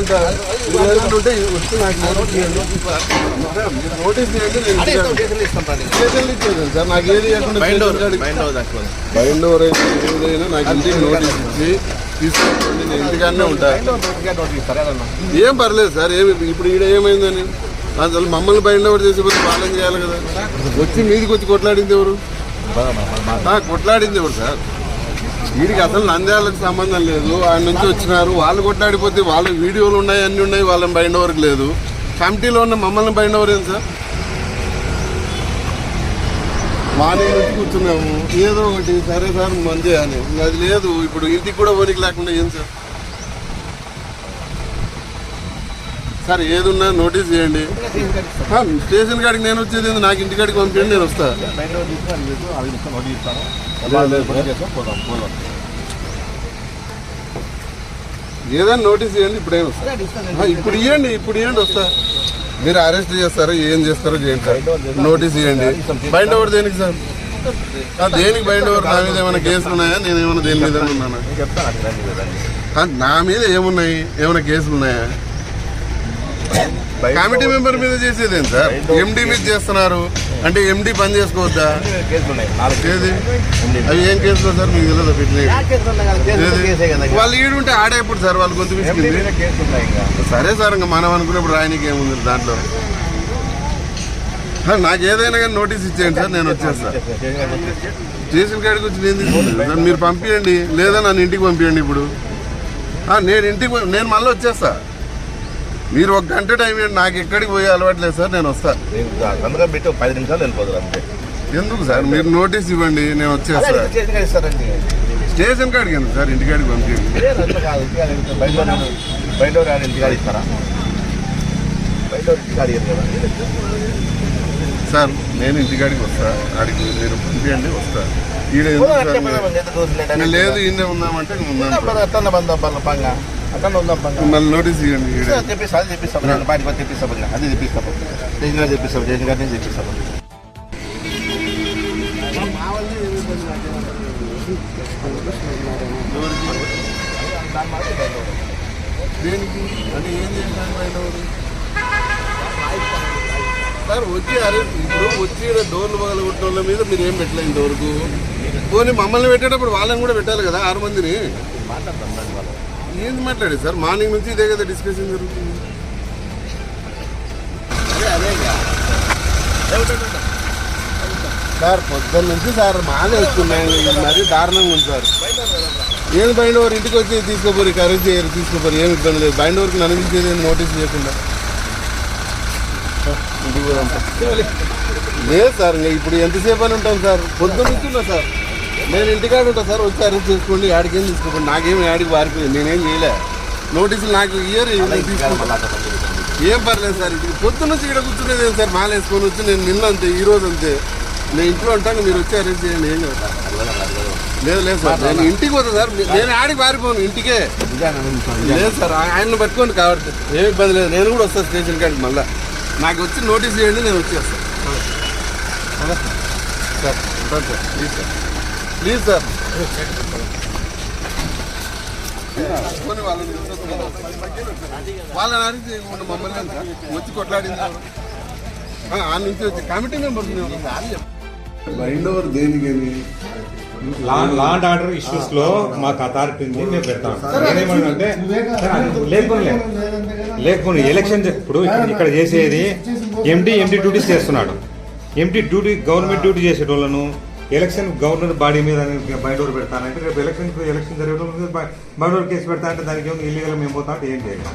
ఉంటా ఉంటే వచ్చి నాకు నోటీస్ చేయండి. ఇచ్చేది సార్ నాకు ఏది బైండ్ ఓవర్ ఏదైనా నాకు ఇంటికి నోటీస్ ఇచ్చి తీసుకోండి. నేను ఇంటికాడనే ఉంటా. ఏం పర్లేదు సార్. ఇప్పుడు ఈడ ఏమైందని అసలు మమ్మల్ని బైండ్ ఓవర్ చేసేపోతే వాళ్ళని చేయాలి కదా. వచ్చి మీదికి వచ్చి కొట్లాడింది ఎవరు? కొట్లాడింది ఎవరు సార్? వీడికి అసలు నంద్యాలకు సంబంధం లేదు. ఆయన నుంచి వచ్చినారు వాళ్ళు కొట్లాడిపోతే వాళ్ళ వీడియోలు ఉన్నాయి, అన్నీ ఉన్నాయి, వాళ్ళని బైండ్ ఓవర్కి లేదు. కమిటీలో ఉన్న మమ్మల్ని బైండ్ ఓవర్ ఏం సార్? మార్నింగ్ నుంచి కూర్చున్నాము ఏదో ఒకటి సరే సార్ మంచి అని, అది లేదు. ఇప్పుడు ఇంటికి కూడా ఓరికి లేకుండా ఏం సార్? సార్ ఏదున్నా నోటీస్ చేయండి. స్టేషన్ కాడికి నేను వచ్చేది నాకు ఇంటికాడికి పంపించండి, నేను వస్తా. ఏదైనా నోటీస్ చేయండి. ఇప్పుడేం వస్తా? ఇప్పుడు ఇవ్వండి వస్తా. మీరు అరెస్ట్ చేస్తారో ఏం చేస్తారో చేయండి సార్. నోటీస్ ఇవ్వండి. బైండ్ ఓవర్ దేనికి సార్? దేనికి బైండ్ ఓవర్? నా మీద ఏమైనా కేసులు ఉన్నాయా? నేను ఏమైనా దేని మీద ఉన్నానా? నా మీద ఏమున్నాయి? ఏమైనా కేసులు ఉన్నాయా? కమిటీ మెంబర్ మీద చేసేదేం సార్? ఎండి మీద చేస్తున్నారు అంటే ఎండి పని చేసుకోవద్దా? ఏది అవి ఏం కేసులో సార్ మీకు తెలియదు? పెట్టలేదు వాళ్ళు ఈడుంటే ఆడేప్పుడు సార్ వాళ్ళు గొంతు పిసికింది. సరే సార్ ఇంకా మనం అనుకున్నప్పుడు రాయనికి ఏముంది దాంట్లో? నాకు ఏదైనా కానీ నోటీస్ ఇచ్చేయండి సార్, నేను వచ్చేస్తా. స్టేషన్ కాడికి వచ్చి నేను తీసుకుంటాను సార్. మీరు పంపించండి లేదా నన్ను ఇంటికి పంపించండి. ఇప్పుడు నేను మళ్ళీ వచ్చేస్తా. మీరు 1 గంట టైం ఇవ్వండి. నాకు ఎక్కడికి పోయే అలవాటు లేదు సార్, నేను వస్తా. అందుకని పెట్టి 10 నిమిషాలు వెళ్ళిపోతారు అంతే. ఎందుకు సార్? మీరు నోటీస్ ఇవ్వండి, నేను వచ్చేస్తా. స్టేషన్ కాడికి ఎందుకు సార్? ఇంటికాడికి పంపించండి. సార్ నేను ఇంటికాడికి వస్తా. ఆడికి మీరు పంపించండి, వస్తా. ఈడ లేదు ఈయనే ఉందామంటే మళ్ళీ నోటీస్ ఇవ్వండి. తెప్పిస్తాం అది తెప్పిస్తాం. స్టేషన్ గారిని తెప్పిస్తాం. దేనికి అంటే ఏం చేస్తాను బయట సార్? వచ్చి ఇప్పుడు వచ్చి డోర్లు పగలగొట్టిన వాళ్ళ మీద మీరు ఏం పెట్టలేదు ఇంతవరకు. పోనీ మమ్మల్ని పెట్టేటప్పుడు వాళ్ళని కూడా పెట్టాలి కదా, 6 మందిని. ఏంది మాట్లాడేది సార్? మార్నింగ్ నుంచి ఇదే కదా డిస్కషన్ జరుగుతుంది. సార్ పొద్దున్న నుంచి సార్ మాలే వేసుకున్నాయి. మరీ దారుణంగా ఉంది సార్. ఏం బైండ్ ఓవర్? ఇంటికి వచ్చి తీసుకోపోరు, కరెక్ట్ చేయరు, తీసుకోపోరు, ఏమి ఇబ్బంది లేదు. బైండ్ ఓవర్కి నన్ను తీసేది నోటీస్ చేయకుండా ఇంటికి పోదాం సార్. లేదు సార్ ఇంకా ఇప్పుడు ఎంతసేపు అని ఉంటాం సార్? పొద్దున్న ఇస్తున్నా సార్. నేను ఇంటికాడ ఉంటాను సార్. వచ్చి అరెస్ట్ చేసుకోండి, ఆడికేం తీసుకోండి. నాకేం ఆడికి పారిపోయింది, నేనేం చేయలే. నోటీసులు నాకు ఇయర్ ఏం పర్లేదు సార్. ఇంటికి పొద్దున్న నుంచి ఇక్కడ కూర్చునేది ఏం సార్? మాల వేసుకొని వచ్చి నేను నిన్న అంతే, ఈ రోజు అంతే. నేను ఇంట్లో ఉంటాను, మీరు వచ్చి అరెస్ట్ చేయండి. ఏం కదా? లేదు సార్, నేను ఇంటికి పోతా సార్. నేను ఆడికి పారిపోను, ఇంటికే. లేదు సార్, ఆయన్ని పట్టుకోండి కాబట్టి ఏమి ఇబ్బంది లేదు. నేను కూడా వస్తాను స్టేషన్ కాడికి. మళ్ళీ నాకు వచ్చి నోటీస్ చేయండి, నేను వచ్చేస్తాను సార్. ఉంటాను సార్. ప్లీజ్ సార్ వాళ్ళని అడిగి మమ్మల్ని సార్ వచ్చి కొట్లాడింది. ఆ నుంచి వచ్చి కమిటీ మెంబర్స్ బైండ్ ఓవర్ దేనికని లా అండ్ ఆర్డర్ ఇష్యూస్ లో మాకు అథారిటీ ఉంది, మేము పెడతాం. నేనేమంటే లేకపోతే ఎలక్షన్ ఇప్పుడు ఇక్కడ చేసేది ఎండి డ్యూటీస్ చేస్తున్నాడు. ఎండి డ్యూటీ గవర్నమెంట్ డ్యూటీ చేసేటోళ్ళను ఎలక్షన్ గవర్నర్ బాడీ మీద బైండ్ ఓవర్ పెడతానంటే రేపు ఎలక్షన్ జరిగేటోళ్ళ మీద బైండ్ ఓవర్ కేసు పెడతా అంటే దానికి ఏమైనా ఇల్లీగల్ మేము పోతా అంటే ఏం చేయాలి?